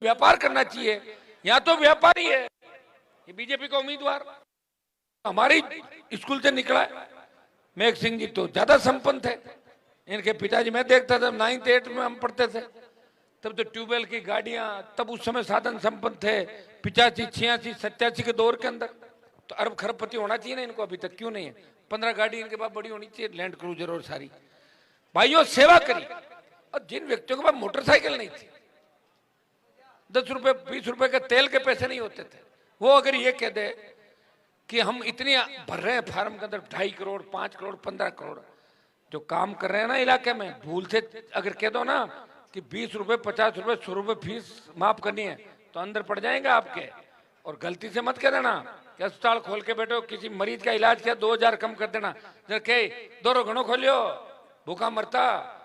व्यापार करना चाहिए। यहाँ तो व्यापारी है, ये बीजेपी का उम्मीदवार हमारे स्कूल से निकला है। मेघ सिंह जी तो ज्यादा संपन्न थे, इनके पिताजी मैं देखता था 9th 8th में हम पढ़ते थे, तब तो ट्यूबवेल की गाड़ियां, तब उस समय साधन संपन्न थे 85 86 87 के दौर के अंदर। तो अरब खरबपति होना चाहिए ना इनको, अभी तक क्यों नहीं है? 15 गाड़ी इनके पास बड़ी होनी चाहिए, लैंड क्रूजर और सारी। भाइयों सेवा करी। और जिन व्यक्तियों के पास मोटरसाइकिल नहीं थी, 10 रुपए 20 रुपए के तेल के पैसे नहीं होते थे, वो अगर ये कह दे कि हम इतनी भर रहे हैं फार्म के अंदर 2.5 करोड़ 5 करोड़ 15 करोड़, जो काम कर रहे हैं ना इलाके में, भूल से अगर कह दो ना कि 20 रुपए 50 रुपए 100 रुपए फीस माफ करनी है तो अंदर पड़ जाएंगे आपके। और गलती से मत कह देना कि अस्पताल खोल के बैठो, किसी मरीज का इलाज किया 2000 कम कर देना, जब के 2 घणो खोलियो भूखा मरता,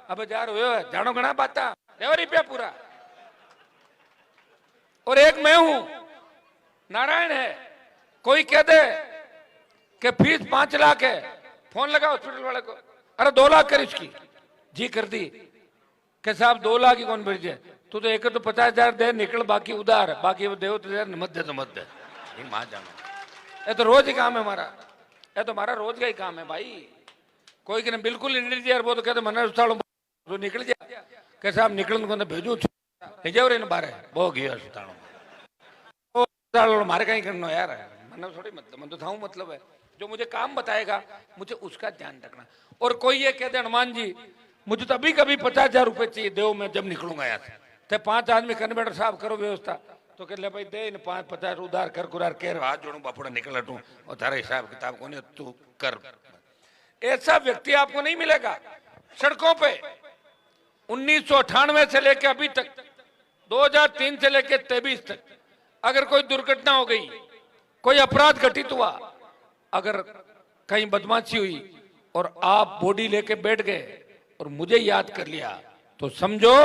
अब जार हो जानो घना पाता रुपया पूरा। और एक मैं हूं, नारायण है, कोई कह दे कि फीस 5 लाख है, फोन लगा हॉस्पिटल वाले को, अरे 2 लाख कर इसकी, जी कर दी कि साहब 2 लाख ही कौन भेजे, तू तो एक तो 50,000 दे निकल, बाकी उधार, बाकी वो दे तो मत दे तो मत दे। मां जानो, ये तो रोज ही काम है हमारा, ये तो हमारा रोज का ही काम है भाई। कोई कहना बिल्कुल इंडिया वो तो कहते मन तो निकल जाए कि साहब निकलन को भेजू भेजा रे बारे वो गया अस्पताल मारे कहीं करना यार, मैंने थोड़ी मतलब मैं तो था मतलब है जो मुझे काम बताएगा मुझे उसका ध्यान रखना। और कोई ये कहते हनुमान जी मुझे तो अभी कभी 50,000 रुपए चाहिए दो, मैं जब निकलूंगा यहाँ से 5 आदमी कन्वेटर साहब करो व्यवस्था, तो कह ले भाई दे इन 5-50 उधार कर कुरार कह हाथ जोड़ू बापड़ा निकल हटू और तारा हिसाब किताब को नहीं तू कर। ऐसा व्यक्ति आपको नहीं मिलेगा सड़कों पे। 1998 से लेकर अभी तक 2003 से लेकर 23 तक अगर कोई दुर्घटना हो गई, कोई अपराध घटित हुआ, अगर कहीं बदमाशी हुई और आप बॉडी लेके बैठ गए और मुझे याद कर लिया तो समझो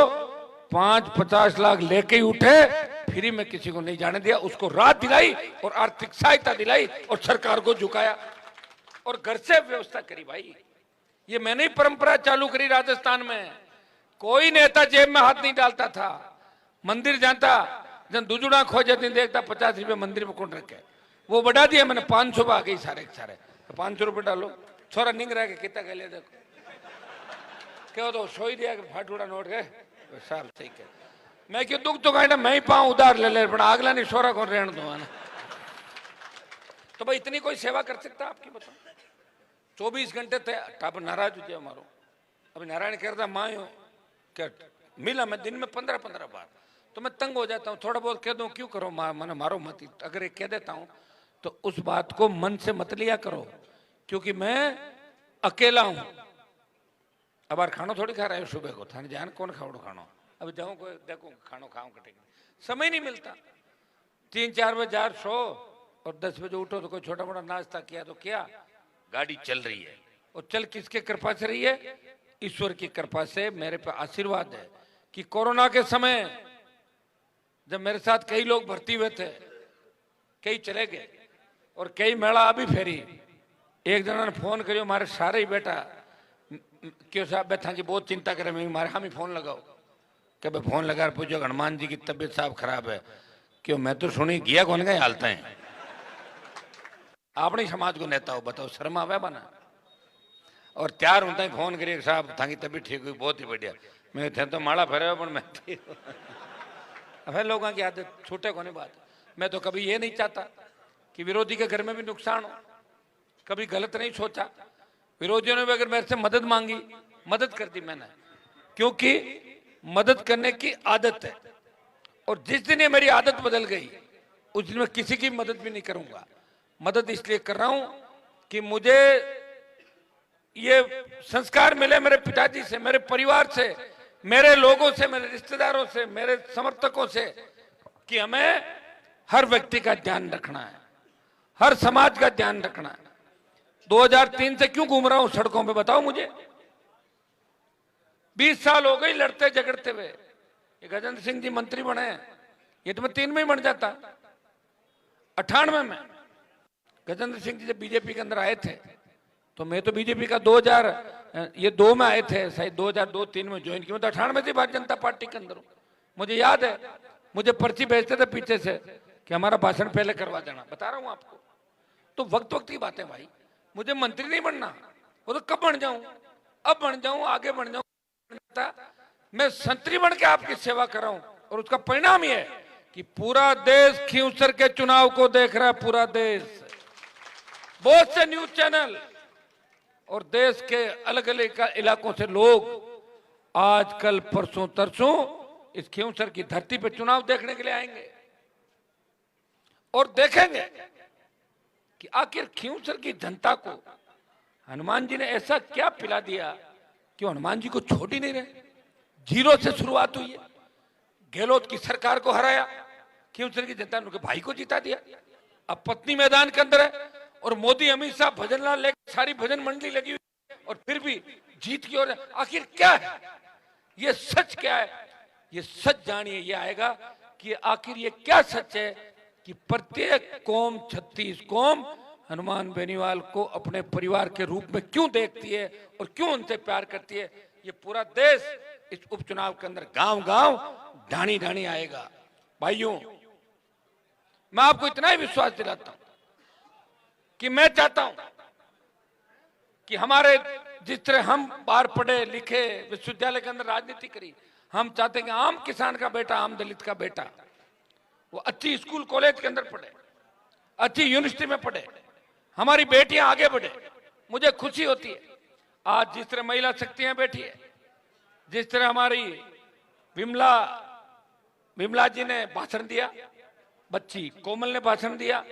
5-50 लाख लेके ही उठे, फ्री में किसी को नहीं जाने दिया, उसको राहत दिलाई और आर्थिक सहायता दिलाई और सरकार को झुकाया और घर से व्यवस्था करी। भाई ये मैंने ही परंपरा चालू करी राजस्थान में। कोई नेता जेब में हाथ नहीं डालता था, मंदिर जाता जब दुजुड़ा खो जाती देखता 50 रुपए मंदिर में कौन रखे, वो बढ़ा दिया मैंने 500 आ गई सारे सारे, तो 500 रुपए डालो छोरा निंग रहा के कितना कह ले देखो क्या तो सोई दिया कि फाटूड़ा नोट गए साहब सही कह। मैं क्यों दुख तो कहना मैं ही पाऊं उधार ले ले पर अगला नहीं सोरा कौन रहने दो ना। तो भाई इतनी कोई सेवा कर सकता आपकी बताओ? 24 घंटे थे टाप नाराज हो जाए हमारो। अभी नारायण कहता माँ क्या मिला मैं दिन में 15-15 बार, तो मैं तंग हो जाता हूँ, थोड़ा बहुत कह दूं क्यों करो मैंने मारो मत, अगर एक कह देता हूं तो उस बात को मन से मत लिया करो, क्योंकि मैं अकेला हूं। अब यार खानो थोड़ी खा रहे हो सुबह को, थाने जान कौन खाओ खानो, अभी जाऊं को देखो खानो खाऊं कटेगा, समय नहीं मिलता। 3-4 बजे जार सो और 10 बजे उठो तो कोई छोटा मोटा नाश्ता किया तो क्या, गाड़ी चल रही है। और चल किसके कृपा से रही है? ईश्वर की कृपा से मेरे पे आशीर्वाद है कि कोरोना के समय जब मेरे साथ कई लोग भर्ती हुए थे, कई चले गए और कई मेला अभी फेरी, एक जना ने फोन करियो मारे सारे ही बेटा क्यों साहब बैठा की बहुत चिंता करे, मैं मारे हम ही फोन लगाओ कि भाई फोन लगा पूछो हनुमान जी की तबीयत साहब खराब है, क्यों मैं तो सुनी गया कौन गए हालता है अपनी समाज को नेता हो बताओ, शर्म आवे बना। और त्यार होता है फोन करिए साहब थाकी तबीयत ठीक हुई बहुत ही बढ़िया, मैं थे तो माड़ा फेरे पर मैं अब लोगों की आदत छूटे को नहीं बात। मैं तो कभी ये नहीं चाहता कि विरोधी के घर में भी नुकसान हो, कभी गलत नहीं सोचा। विरोधियों ने भी अगर मेरे से मदद मांगी, मदद कर दी मैंने, क्योंकि मदद करने की आदत है। और जिस दिन ये मेरी आदत बदल गई उस दिन मैं किसी की मदद भी नहीं करूंगा। मदद इसलिए कर रहा हूं कि मुझे ये संस्कार मिले मेरे पिताजी से, मेरे परिवार से, मेरे लोगों से, मेरे रिश्तेदारों से, मेरे समर्थकों से, कि हमें हर व्यक्ति का ध्यान रखना है, हर समाज का ध्यान रखना है। 2003 से क्यों घूम रहा हूं सड़कों पे बताओ मुझे? 20 साल हो गए लड़ते झगड़ते हुए। ये गजेंद्र सिंह जी मंत्री बने हैं, ये तो मैं 3 में ही बन जाता। 98 में गजेंद्र सिंह जी जब बीजेपी के अंदर आए थे तो मैं तो बीजेपी का 2002 में आए थे, शायद 2002-03 में ज्वाइन किया, तो 98 से भारतीय जनता पार्टी के अंदर हूं। मुझे याद है मुझे पर्ची भेजते थे पीछे से कि हमारा भाषण पहले करवा देना। बता रहा हूं आपको, तो वक्त वक्त की बातें भाई। मुझे मंत्री नहीं बनना, वो तो कब बन जाऊं, अब बन जाऊं, आगे बन जाऊं। मैं संतरी बन के आपकी सेवा कर रहा हूं, और उसका परिणाम यह है कि पूरा देश खींवसर के चुनाव को देख रहा है। पूरा देश, बहुत से न्यूज चैनल और देश के अलग अलग इलाकों से लोग आज कल परसों तरसों इस खींवसर की धरती पे चुनाव देखने के लिए आएंगे और देखेंगे कि आखिर खींवसर की जनता को हनुमान जी ने ऐसा क्या पिला दिया कि हनुमान जी को छोड़ ही नहीं रहे। जीरो से शुरुआत हुई है, गहलोत की सरकार को हराया, खींवसर की जनता ने उनके भाई को जिता दिया। अब पत्नी मैदान के अंदर है और मोदी अमित शाह भजन लाल लेकर सारी भजन मंडली लगी हुई है, और फिर भी जीत की ओर। आखिर क्या है ये सच, क्या है ये सच? जानिए, ये आएगा कि आखिर ये क्या सच है कि प्रत्येक कौम, 36 कौम हनुमान बेनीवाल को अपने परिवार के रूप में क्यों देखती है और क्यों उनसे प्यार करती है। ये पूरा देश इस उपचुनाव के अंदर गांव गांव, ढाणी ढाणी आएगा। भाइयों, मैं आपको इतना ही विश्वास दिलाता हूं कि मैं चाहता हूं कि हमारे जिस तरह हम बाहर पढ़े लिखे विश्वविद्यालय के अंदर राजनीति करी, हम चाहते हैं कि आम किसान का बेटा, आम दलित का बेटा वो अच्छी स्कूल कॉलेज के अंदर पढ़े, अच्छी यूनिवर्सिटी में पढ़े, हमारी बेटियां आगे बढ़े। मुझे खुशी होती है आज जिस तरह महिला शक्तियां बैठी है, जिस तरह हमारी विमला जी ने भाषण दिया, बच्ची कोमल ने भाषण दिया,